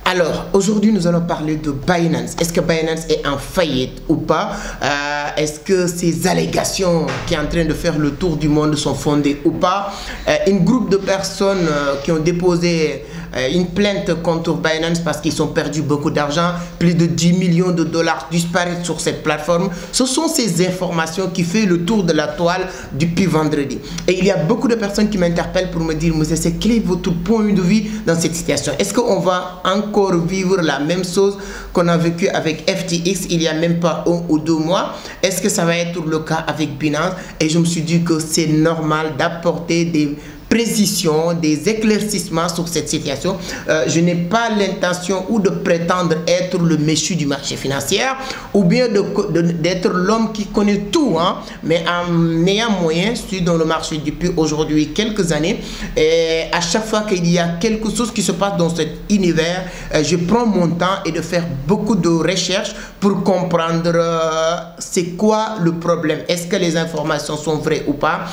Alors, aujourd'hui, nous allons parler de Binance. Est-ce que Binance est en faillite ou pas? Est-ce que ces allégations qui sont en train de faire le tour du monde sont fondées ou pas? Un groupe de personnes qui ont déposé une plainte contre Binance parce qu'ils ont perdu beaucoup d'argent, plus de 10 millions de dollars disparaissent sur cette plateforme. Ce sont ces informations qui font le tour de la toile depuis vendredi. Et il y a beaucoup de personnes qui m'interpellent pour me dire, monsieur, quel est votre point de vue dans cette situation? Est-ce qu'on va encore vivre la même chose qu'on a vécu avec FTX il y a même pas 1 ou 2 mois? Est-ce que ça va être le cas avec Binance? Et je me suis dit que c'est normal d'apporter des précisions, des éclaircissements sur cette situation. Je n'ai pas l'intention ou de prétendre être le messie du marché financier ou bien d'être l'homme qui connaît tout, hein, mais en ayant moyen, je suis dans le marché depuis aujourd'hui quelques années et à chaque fois qu'il y a quelque chose qui se passe dans cet univers, je prends mon temps et de faire beaucoup de recherches pour comprendre c'est quoi le problème. Est-ce que les informations sont vraies ou pas?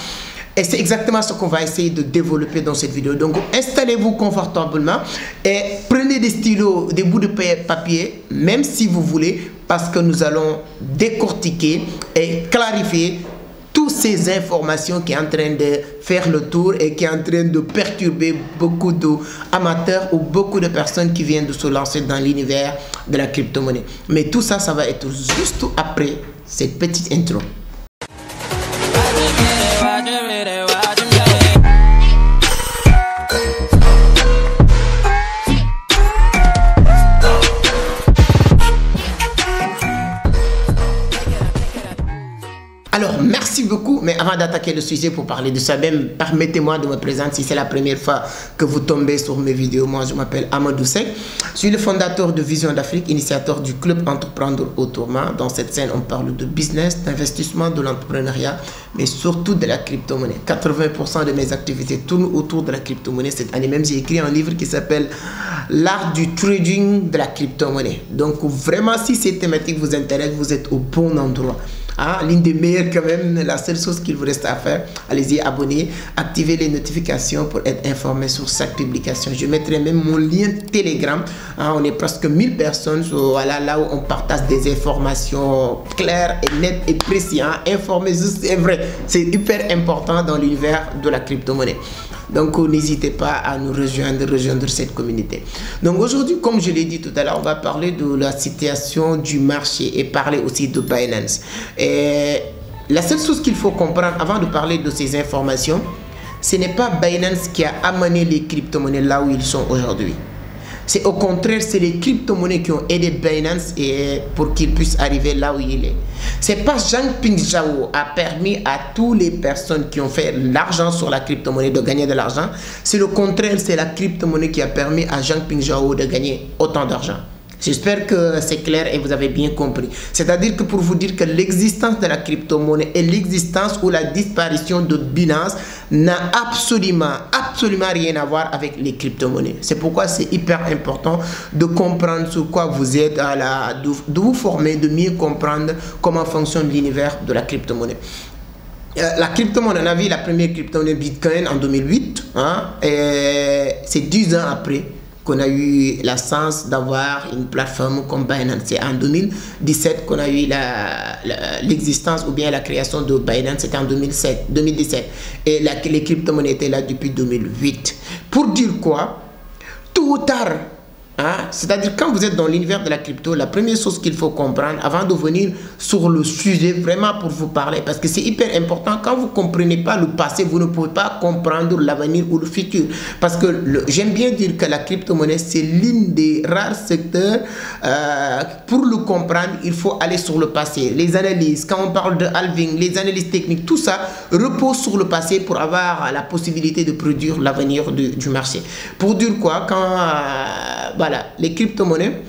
Et c'est exactement ce qu'on va essayer de développer dans cette vidéo. Donc, installez-vous confortablement et prenez des stylos, des bouts de papier, même si vous voulez, parce que nous allons décortiquer et clarifier toutes ces informations qui sont en train de faire le tour et qui sont en train de perturber beaucoup d'amateurs ou beaucoup de personnes qui viennent de se lancer dans l'univers de la crypto-monnaie. Mais tout ça, ça va être juste après cette petite intro. Alors, merci beaucoup, mais avant d'attaquer le sujet pour parler de ça même, permettez-moi de me présenter si c'est la première fois que vous tombez sur mes vidéos. Moi, je m'appelle Amadou Seck. Je suis le fondateur de Vision d'Afrique, initiateur du club Entreprendre Autrement. Dans cette scène, on parle de business, d'investissement, de l'entrepreneuriat, mais surtout de la crypto-monnaie. 80% de mes activités tournent autour de la crypto-monnaie. Cette année même, j'ai écrit un livre qui s'appelle L'art du trading de la crypto-monnaie. Donc, vraiment, si ces thématiques vous intéressent, vous êtes au bon endroit. Ah, l'une des meilleures quand même, la seule chose qu'il vous reste à faire, allez-y, abonnez, activez les notifications pour être informé sur chaque publication. Je mettrai même mon lien Telegram. Ah, on est presque 1000 personnes, voilà, là où on partage des informations claires et nettes et précises. Hein. Informer juste, c'est vrai, c'est hyper important dans l'univers de la crypto-monnaie. Donc, n'hésitez pas à nous rejoindre cette communauté. Donc, aujourd'hui, comme je l'ai dit tout à l'heure, on va parler de la situation du marché et parler aussi de Binance. Et la seule chose qu'il faut comprendre avant de parler de ces informations, ce n'est pas Binance qui a amené les crypto-monnaies là où ils sont aujourd'hui. C'est au contraire, c'est les crypto-monnaies qui ont aidé Binance et pour qu'il puisse arriver là où il est. C'est pas Changpeng Zhao a permis à toutes les personnes qui ont fait l'argent sur la crypto-monnaie de gagner de l'argent. C'est le contraire, c'est la crypto-monnaie qui a permis à Changpeng Zhao de gagner autant d'argent. J'espère que c'est clair et vous avez bien compris. C'est-à-dire que pour vous dire que l'existence de la crypto-monnaie et l'existence ou la disparition de Binance n'a absolument rien à voir avec les crypto-monnaies. C'est pourquoi c'est hyper important de comprendre sur quoi vous êtes, de vous former, de mieux comprendre comment fonctionne l'univers de la crypto-monnaie. La crypto-monnaie, on a vu la première crypto-monnaie Bitcoin en 2008, hein, et c'est 10 ans après qu'on a eu la chance d'avoir une plateforme comme Binance. C'est en 2017 qu'on a eu l'existence ou bien la création de Binance, c'était en 2017. Et les crypto-monnaies étaient là depuis 2008. Pour dire quoi? Tôt ou tard, hein, c'est-à-dire quand vous êtes dans l'univers de la crypto, la première chose qu'il faut comprendre avant de venir sur le sujet vraiment pour vous parler, parce que c'est hyper important, quand vous ne comprenez pas le passé, vous ne pouvez pas comprendre l'avenir ou le futur. Parce que j'aime bien dire que la crypto-monnaie, c'est l'une des rares secteurs, pour le comprendre, il faut aller sur le passé. Les analyses, quand on parle de halving, les analyses techniques, tout ça repose sur le passé pour avoir la possibilité de produire l'avenir du marché. Pour dire quoi? Quand voilà, les crypto-monnaies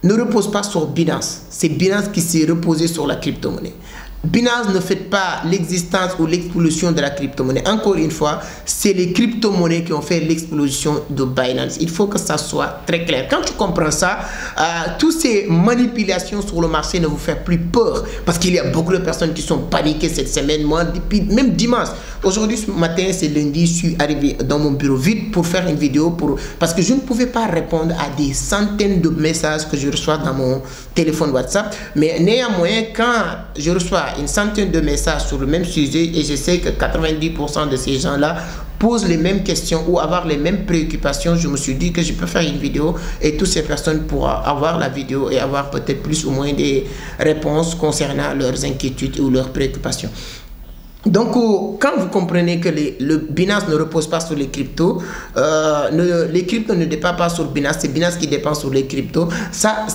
ne reposent pas sur Binance. C'est Binance qui s'est reposé sur la crypto-monnaie. Binance ne fait pas l'existence ou l'explosion de la crypto-monnaie. Encore une fois, c'est les crypto-monnaies qui ont fait l'explosion de Binance. Il faut que ça soit très clair. Quand tu comprends ça, toutes ces manipulations sur le marché ne vous font plus peur. Parce qu'il y a beaucoup de personnes qui sont paniquées cette semaine. Moi, depuis même dimanche. Aujourd'hui, ce matin, c'est lundi, je suis arrivé dans mon bureau vite pour faire une vidéo. Parce que je ne pouvais pas répondre à des centaines de messages que je reçois dans mon téléphone WhatsApp. Mais néanmoins, quand je reçois une centaine de messages sur le même sujet et je sais que 90% de ces gens-là posent les mêmes questions ou avoir les mêmes préoccupations, je me suis dit que je peux faire une vidéo et toutes ces personnes pourront avoir la vidéo et avoir peut-être plus ou moins des réponses concernant leurs inquiétudes ou leurs préoccupations. Donc, quand vous comprenez que le Binance ne repose pas sur les cryptos, les cryptos ne dépendent pas sur Binance, c'est Binance qui dépend sur les cryptos, ça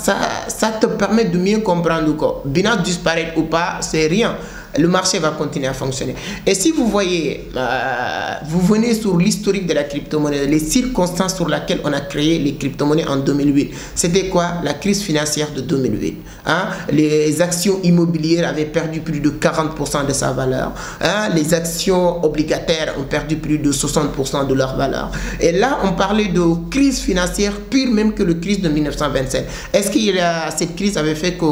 te permet de mieux comprendre que Binance disparaît ou pas, c'est rien. Le marché va continuer à fonctionner. Et si vous voyez, vous venez sur l'historique de la crypto-monnaie, les circonstances sur lesquelles on a créé les crypto-monnaies en 2008. C'était quoi? La crise financière de 2008. Hein? Les actions immobilières avaient perdu plus de 40% de sa valeur. Hein? Les actions obligataires ont perdu plus de 60% de leur valeur. Et là, on parlait de crise financière pire même que la crise de 1927. Est-ce que cette crise avait fait que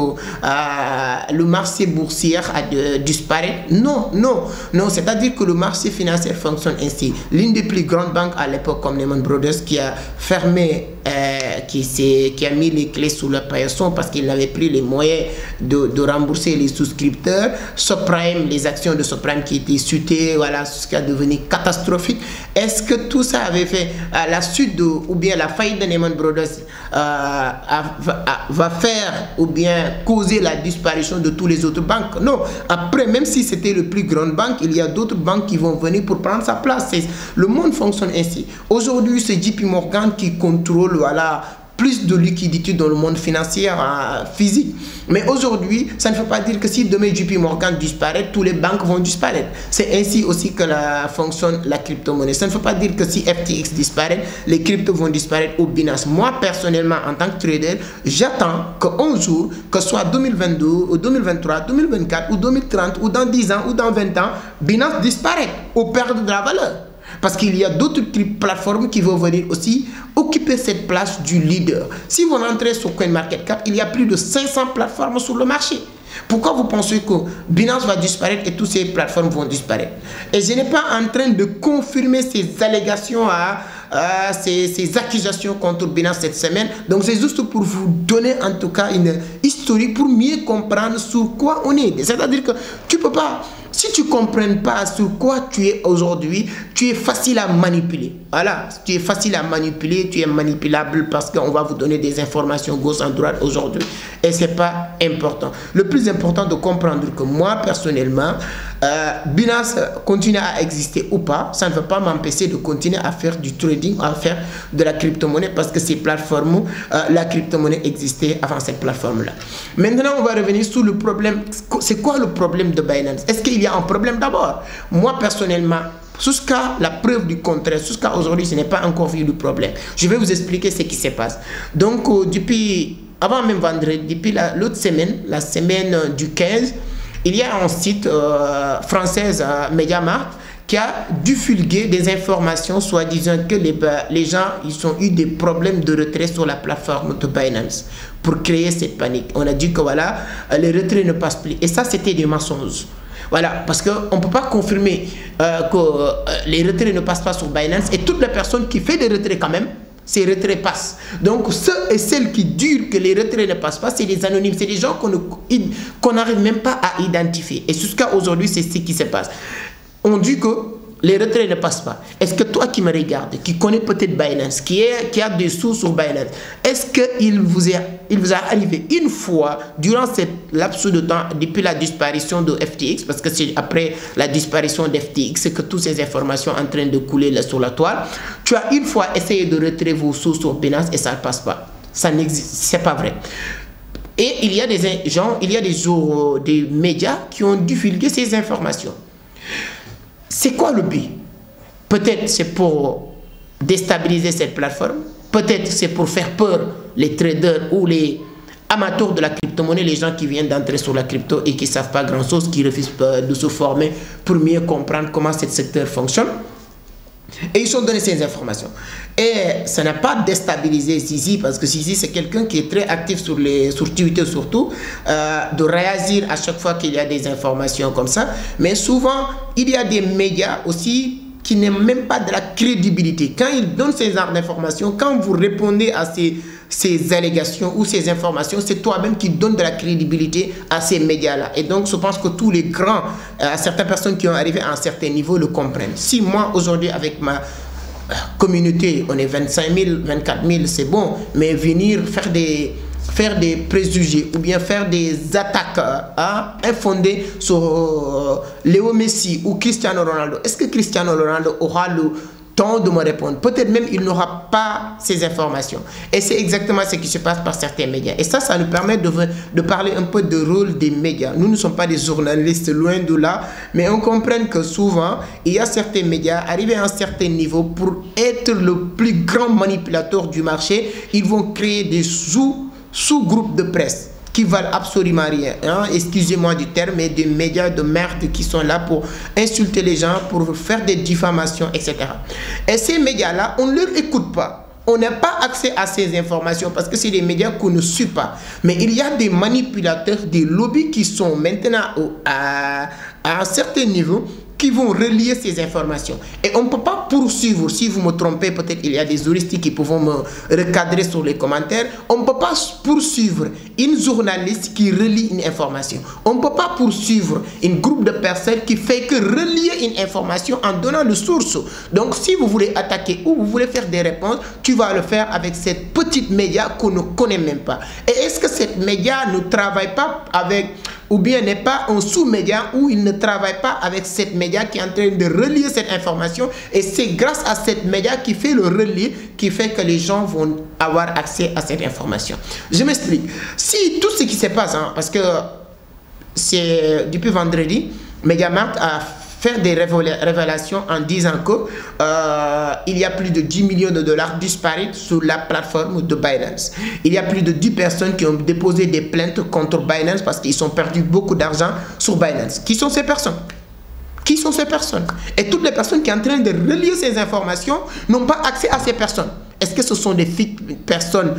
le marché boursier a disparaître? Non, non, non. C'est-à-dire que le marché financier fonctionne ainsi. L'une des plus grandes banques à l'époque, comme Lehman Brothers, qui a fermé, qui a mis les clés sous le paillasson parce qu'il n'avait plus les moyens de rembourser les souscripteurs. Subprime, les actions de Subprime qui étaient chutées, voilà, ce qui a devenu catastrophique. Est-ce que tout ça avait fait la suite ou bien la faillite de Lehman Brothers va faire ou bien causer la disparition de toutes les autres banques? Non. Après, même si c'était le plus grande banque, il y a d'autres banques qui vont venir pour prendre sa place. Le monde fonctionne ainsi. Aujourd'hui, c'est JP Morgan qui contrôle, voilà, plus de liquidité dans le monde financier physique. Mais aujourd'hui, ça ne veut pas dire que si demain JP Morgan disparaît, tous les banques vont disparaître. C'est ainsi aussi que fonctionne la crypto-monnaie. Ça ne veut pas dire que si FTX disparaît, les cryptos vont disparaître au Binance. Moi, personnellement, en tant que trader, j'attends qu'un jour, que ce soit 2022, ou 2023, 2024, ou 2030, ou dans 10 ans, ou dans 20 ans, Binance disparaît ou perd de la valeur. Parce qu'il y a d'autres plateformes qui vont venir aussi occuper cette place du leader. Si vous rentrez sur CoinMarketCap, il y a plus de 500 plateformes sur le marché. Pourquoi vous pensez que Binance va disparaître et toutes ces plateformes vont disparaître? Et je n'ai pas en train de confirmer ces allégations ces accusations contre Binance cette semaine. Donc c'est juste pour vous donner en tout cas une historique pour mieux comprendre sur quoi on est. C'est-à-dire que tu ne peux pas... Si tu ne comprends pas sur quoi tu es aujourd'hui, tu es facile à manipuler. Voilà, tu es facile à manipuler, tu es manipulable parce qu'on va vous donner des informations gauche à droite aujourd'hui. Et ce n'est pas important. Le plus important de comprendre que moi, personnellement, Binance continue à exister ou pas, ça ne veut pas m'empêcher de continuer à faire du trading, à faire de la crypto-monnaie parce que ces plateformes, la crypto-monnaie existait avant cette plateforme-là. Maintenant, on va revenir sur le problème. C'est quoi le problème de Binance? Est-ce qu'il y a un problème d'abord? Moi, personnellement, jusqu'à la preuve du contraire, jusqu'à aujourd'hui, ce n'est pas encore vu le problème. Je vais vous expliquer ce qui se passe. Donc, avant même vendredi, depuis l'autre semaine, la semaine du 15, il y a un site français, MediaMarkt, qui a divulgué des informations soi-disant que les gens ils ont eu des problèmes de retrait sur la plateforme de Binance pour créer cette panique. On a dit que voilà, les retraits ne passent plus. Et ça, c'était des mensonges. Voilà, parce qu'on ne peut pas confirmer que les retraits ne passent pas sur Binance et toutes les personnes qui font des retraits quand même, ces retraits passent. Donc ceux et celles qui disent que les retraits ne passent pas, c'est des anonymes, c'est des gens qu'on n'arrive même pas à identifier. Et jusqu'à aujourd'hui, c'est ce qui se passe. On dit que les retraits ne passent pas. Est-ce que toi qui me regardes, qui connais peut-être Binance, qui a des sous sur Binance, est-ce qu'il vous est arrivé une fois, durant cette laps de temps, depuis la disparition de FTX, parce que c'est après la disparition d'FTX que toutes ces informations sont en train de couler là sur la toile, tu as une fois essayé de retirer vos sous sur Binance et ça ne passe pas. Ça n'existe, c'est pas vrai. Et il y a des gens, il y a des médias qui ont divulgué ces informations. C'est quoi le but? Peut-être c'est pour déstabiliser cette plateforme, peut-être c'est pour faire peur les traders ou les amateurs de la crypto. crypto-monnaie, les gens qui viennent d'entrer sur la crypto et qui ne savent pas grand-chose, qui refusent de se former pour mieux comprendre comment ce secteur fonctionne. Et ils sont donnés ces informations. Et ça n'a pas déstabilisé Zizi, parce que Zizi, c'est quelqu'un qui est très actif sur Twitter surtout, de réagir à chaque fois qu'il y a des informations comme ça. Mais souvent, il y a des médias aussi qui n'aiment même pas de la crédibilité. Quand ils donnent ces genres d'informations, quand vous répondez à ces allégations ou ces informations, c'est toi-même qui donne de la crédibilité à ces médias-là. Et donc, je pense que tous les grands, certaines personnes qui ont arrivé à un certain niveau le comprennent. Si moi, aujourd'hui, avec ma communauté, on est 25 000, 24 000, c'est bon, mais venir faire des préjugés ou bien faire des attaques infondées sur Léo Messi ou Cristiano Ronaldo, est-ce que Cristiano Ronaldo aura le temps de me répondre? Peut-être même il n'aura pas ces informations. Et c'est exactement ce qui se passe par certains médias. Et ça nous permet de parler un peu du rôle des médias. Nous ne sommes pas des journalistes, loin de là, mais on comprend que souvent, il y a certains médias arrivés à un certain niveau pour être le plus grand manipulateur du marché. Ils vont créer des sous-groupes de presse qui valent absolument rien, hein? Excusez-moi du terme, mais des médias de merde qui sont là pour insulter les gens, pour faire des diffamations, etc. Et ces médias-là, on ne leur écoute pas. On n'a pas accès à ces informations parce que c'est des médias qu'on ne suit pas. Mais il y a des manipulateurs, des lobbies qui sont maintenant à un certain niveau, qui vont relier ces informations. Et on ne peut pas poursuivre, si vous me trompez, peut-être il y a des juristes qui peuvent me recadrer sur les commentaires, on ne peut pas poursuivre une journaliste qui relie une information. On ne peut pas poursuivre un groupe de personnes qui fait que relier une information en donnant le source. Donc si vous voulez attaquer ou vous voulez faire des réponses, tu vas le faire avec cette petite média qu'on ne connaît même pas. Et est-ce que cette média ne travaille pas avec, ou bien n'est pas un sous-média où il ne travaille pas avec cette média qui est en train de relier cette information, et c'est grâce à cette média qui fait le relais qui fait que les gens vont avoir accès à cette information. Je m'explique. Si tout ce qui se passe, hein, parce que c'est depuis vendredi, MediaMarkt a fait des révélations en disant que il y a plus de 10 millions de dollars disparus sur la plateforme de Binance. Il y a plus de 10 personnes qui ont déposé des plaintes contre Binance parce qu'ils ont perdu beaucoup d'argent sur Binance. Qui sont ces personnes? Qui sont ces personnes? Et toutes les personnes qui sont en train de relier ces informations n'ont pas accès à ces personnes. Est-ce que ce sont des personnes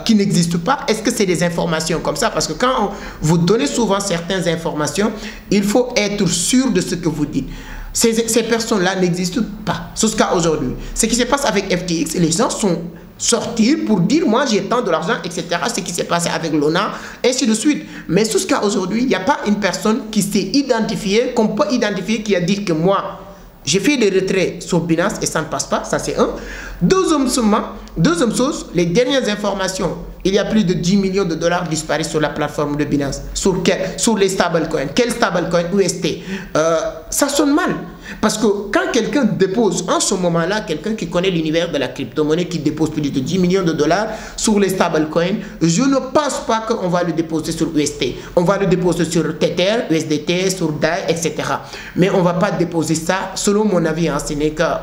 qui n'existent pas? Est-ce que c'est des informations comme ça? Parce que quand vous donnez souvent certaines informations, il faut être sûr de ce que vous dites. Ces personnes-là n'existent pas jusqu'à aujourd'hui. Ce qui se passe avec FTX, les gens sont sortis pour dire moi j'ai tant de l'argent, etc. Ce qui s'est passé avec Luna, ainsi de suite. Mais jusqu'à aujourd'hui, il n'y a pas une personne qui s'est identifiée, qu'on peut identifier, qui a dit que moi j'ai fait des retraits sur Binance et ça ne passe pas, ça c'est un. Deuxième chose, les dernières informations, il y a plus de 10 millions de dollars disparus sur la plateforme de Binance. Sur les stablecoins. Quel stablecoin? UST. Ça sonne mal. Parce que quand quelqu'un dépose, en ce moment-là, quelqu'un qui connaît l'univers de la crypto-monnaie, qui dépose plus de 10 millions de dollars sur les stablecoins, je ne pense pas qu'on va le déposer sur UST. On va le déposer sur Tether, USDT, sur DAI, etc. Mais on ne va pas déposer ça, selon mon avis, hein,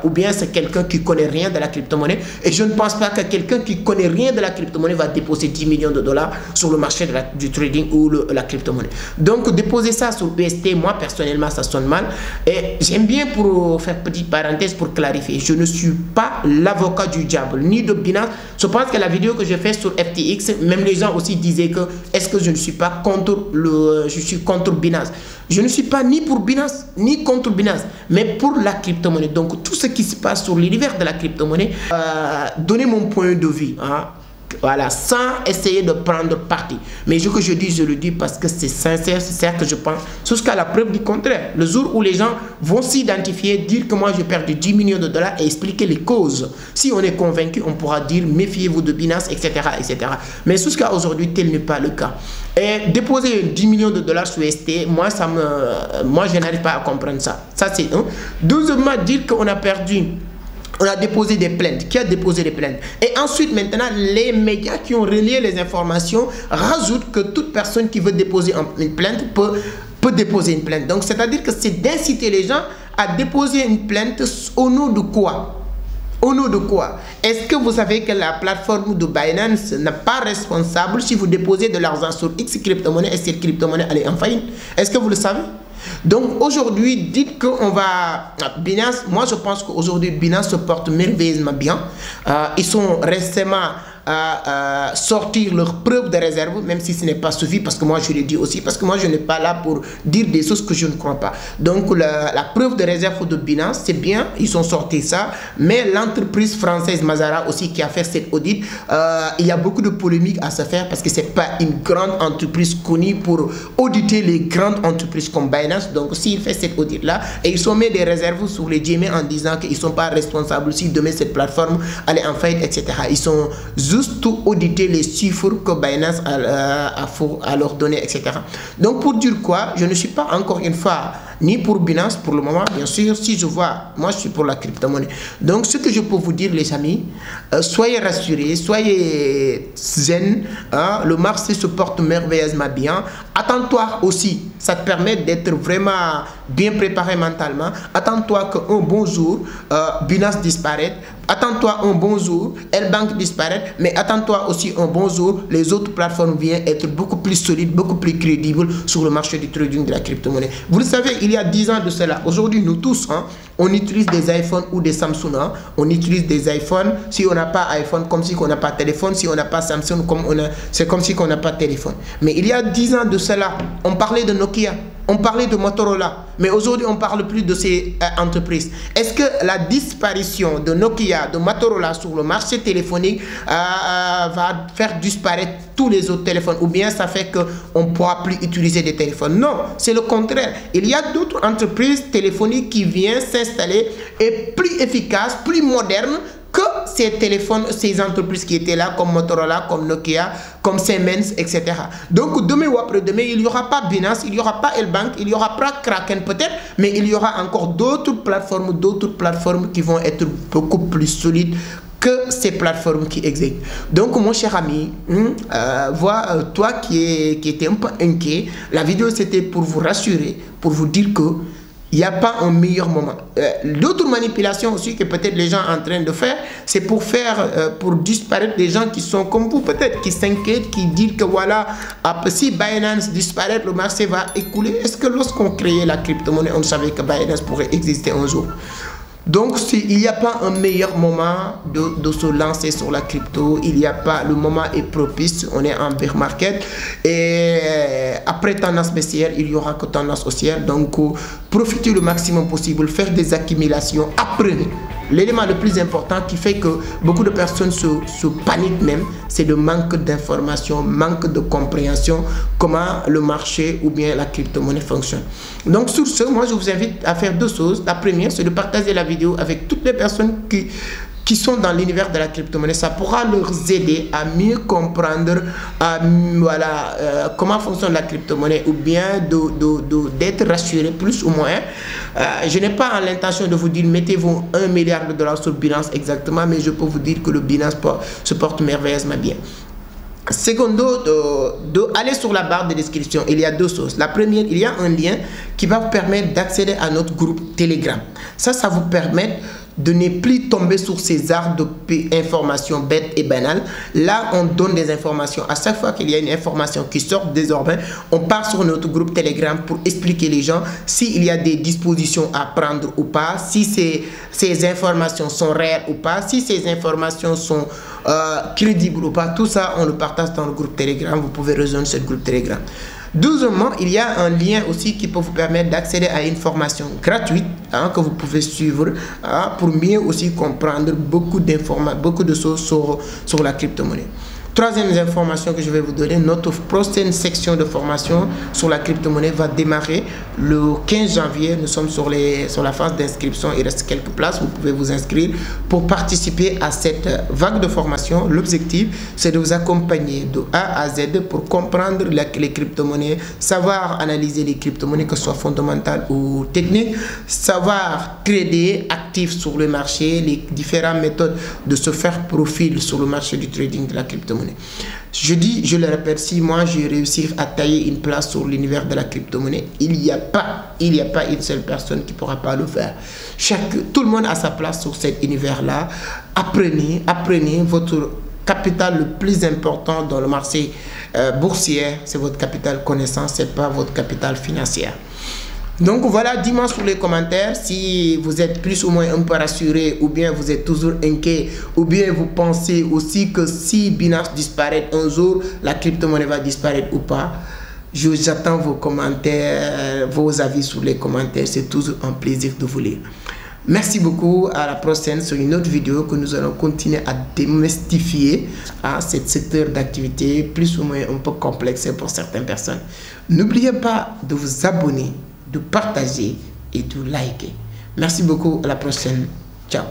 ou bien c'est quelqu'un qui ne connaît rien de la crypto-monnaie. Et je ne pense pas que quelqu'un qui ne connaît rien de la crypto-monnaie va déposer 10 millions de dollars sur le marché du trading ou la crypto-monnaie. Donc, déposer ça sur UST, moi, personnellement, ça sonne mal. Et j'aime bien, pour faire petite parenthèse, pour clarifier, je ne suis pas l'avocat du diable, ni de Binance. Je pense que la vidéo que j'ai faite sur FTX, même les gens aussi disaient que est-ce que je ne suis pas contre je suis contre Binance. Je ne suis pas ni pour Binance, ni contre Binance, mais pour la crypto-monnaie. Donc, tout ce qui se passe sur l'univers de la crypto-monnaie, donner mon point de vue, hein, voilà, sans essayer de prendre parti. Mais ce que je dis, je le dis parce que c'est sincère, c'est ça que je pense, jusqu'à la preuve du contraire. Le jour où les gens vont s'identifier, dire que moi je perds 10 millions de dollars et expliquer les causes. Si on est convaincu, on pourra dire méfiez-vous de Binance, etc., etc. Mais jusqu'à aujourd'hui, tel n'est pas le cas. Et déposer 10 millions de dollars sur ST, moi je n'arrive pas à comprendre ça. Ça c'est un. Deuxièmement, dire qu'on a perdu. On a déposé des plaintes. Qui a déposé des plaintes? Et ensuite, maintenant, les médias qui ont relié les informations rajoutent que toute personne qui veut déposer une plainte peut déposer une plainte. Donc, c'est-à-dire que c'est d'inciter les gens à déposer une plainte au nom de quoi? Au nom de quoi? Est-ce que vous savez que la plateforme de Binance n'est pas responsable si vous déposez de l'argent sur X crypto-monnaie et cette crypto-monnaie elle est en faillite? Est-ce que vous le savez? Donc aujourd'hui, dites qu'on va... Binance, moi je pense qu'aujourd'hui Binance se porte merveilleusement bien. Ils sont récemment sortir leurs preuves de réserve, même si ce n'est pas suffi, parce que moi je le dis aussi, parce que moi je n'ai pas là pour dire des choses que je ne crois pas. Donc la preuve de réserve de Binance, c'est bien, ils ont sorti ça, mais l'entreprise française Mazara aussi qui a fait cette audit, il y a beaucoup de polémiques à se faire parce que c'est pas une grande entreprise connue pour auditer les grandes entreprises comme Binance. Donc s'il fait cette audit là, et ils ont mis des réserves sur les DMA en disant qu'ils ne sont pas responsables si demain cette plateforme elle est en faillite, etc. Ils sont juste tout auditer les chiffres que Binance a leur donné, etc. Donc pour dire quoi, je ne suis pas encore une fois ni pour Binance pour le moment, bien sûr, si je vois, moi je suis pour la crypto-monnaie. Donc ce que je peux vous dire les amis, soyez rassurés, soyez zen, hein, le marché se porte merveilleusement bien. Attends-toi aussi, ça te permet d'être vraiment bien préparé mentalement. Attends-toi qu'un bon jour, Binance disparaisse. Attends-toi un bon jour, L-Bank disparaît, mais attends-toi aussi un bon jour, les autres plateformes viennent être beaucoup plus solides, beaucoup plus crédibles sur le marché du trading de la crypto-monnaie. Vous le savez, il y a 10 ans de cela, aujourd'hui nous tous, hein, on utilise des iPhones ou des Samsung, hein. On utilise des iPhones, si on n'a pas iPhone, comme si on n'a pas téléphone, si on n'a pas Samsung, c'est comme si on n'a pas téléphone. Mais il y a 10 ans de cela, on parlait de Nokia, on parlait de Motorola, mais aujourd'hui on ne parle plus de ces entreprises. Est-ce que la disparition de Nokia, de Motorola sur le marché téléphonique va faire disparaître tous les autres téléphones, ou bien ça fait qu'on ne pourra plus utiliser des téléphones? Non, c'est le contraire. Il y a d'autres entreprises téléphoniques qui viennent s'installer et plus efficaces, plus modernes que ces téléphones, ces entreprises qui étaient là, comme Motorola, comme Nokia, comme Siemens, etc. Donc demain ou après-demain, il n'y aura pas Binance, il n'y aura pas L-Bank, il n'y aura pas Kraken peut-être, mais il y aura encore d'autres plateformes qui vont être beaucoup plus solides que ces plateformes qui existent. Donc mon cher ami, toi qui était un peu inquiet, la vidéo c'était pour vous rassurer, pour vous dire que il n'y a pas un meilleur moment. L'autre manipulation aussi que peut-être les gens sont en train de faire, c'est pour pour disparaître des gens qui sont comme vous, peut-être, qui s'inquiètent, qui disent que voilà, si Binance disparaît, le marché va écouler. Est-ce que lorsqu'on créait la crypto-monnaie, on savait que Binance pourrait exister un jour? Donc, il n'y a pas un meilleur moment de se lancer sur la crypto. Il n'y a pas, le moment est propice. On est en bear market. Et après tendance baissière, il n'y aura que tendance haussière. Donc, profitez le maximum possible. Faire des accumulations. Apprenez. L'élément le plus important qui fait que beaucoup de personnes se paniquent même, c'est le manque d'information, manque de compréhension, comment le marché ou bien la crypto-monnaie fonctionne. Donc sur ce, moi je vous invite à faire deux choses. La première, c'est de partager la vidéo avec toutes les personnes qui sont dans l'univers de la crypto-monnaie. Ça pourra leur aider à mieux comprendre comment fonctionne la crypto-monnaie, ou bien d'être rassuré plus ou moins. Je n'ai pas l'intention de vous dire mettez-vous 1 milliard de dollars sur Binance exactement, mais je peux vous dire que le Binance se porte merveilleusement bien. Secondo, aller sur la barre de description, il y a deux choses. La première, il y a un lien qui va vous permettre d'accéder à notre groupe Telegram. Ça vous permet de ne plus tomber sur ces arts d'informations bêtes et banales. Là, on donne des informations. À chaque fois qu'il y a une information qui sort désormais, on part sur notre groupe Telegram pour expliquer les gens s'il y a des dispositions à prendre ou pas, si ces informations sont réelles ou pas, si ces informations sont crédibles ou pas. Tout ça, on le partage dans le groupe Telegram. Vous pouvez rejoindre ce groupe Telegram. Deuxièmement, il y a un lien aussi qui peut vous permettre d'accéder à une formation gratuite que vous pouvez suivre pour mieux aussi comprendre beaucoup de choses sur la crypto-monnaie. Troisième information que je vais vous donner, notre prochaine section de formation sur la crypto-monnaie va démarrer le 15 janvier. Nous sommes sur la phase d'inscription. Il reste quelques places. Vous pouvez vous inscrire pour participer à cette vague de formation. L'objectif, c'est de vous accompagner de A à Z pour comprendre les crypto-monnaies, savoir analyser les crypto-monnaies, que ce soit fondamentales ou techniques, savoir trader actifs sur le marché, les différentes méthodes de se faire profil sur le marché du trading de la crypto-monnaie. crypto-monnaie. Je le répète, si moi je réussis à tailler une place sur l'univers de la crypto-monnaie, il n'y a pas une seule personne qui ne pourra pas le faire. Tout le monde a sa place sur cet univers-là. Apprenez votre capital le plus important dans le marché boursier, c'est votre capital connaissance, c'est pas votre capital financier. Donc voilà, dis-moi sur les commentaires si vous êtes plus ou moins un peu rassuré, ou bien vous êtes toujours inquiet, ou bien vous pensez aussi que si Binance disparaît un jour, la crypto-monnaie va disparaître ou pas. J'attends vos commentaires, vos avis sur les commentaires, c'est toujours un plaisir de vous lire. Merci beaucoup, à la prochaine sur une autre vidéo que nous allons continuer à démystifier ce secteur d'activité plus ou moins un peu complexe pour certaines personnes. N'oubliez pas de vous abonner, de partager et de liker. Merci beaucoup, à la prochaine. Ciao.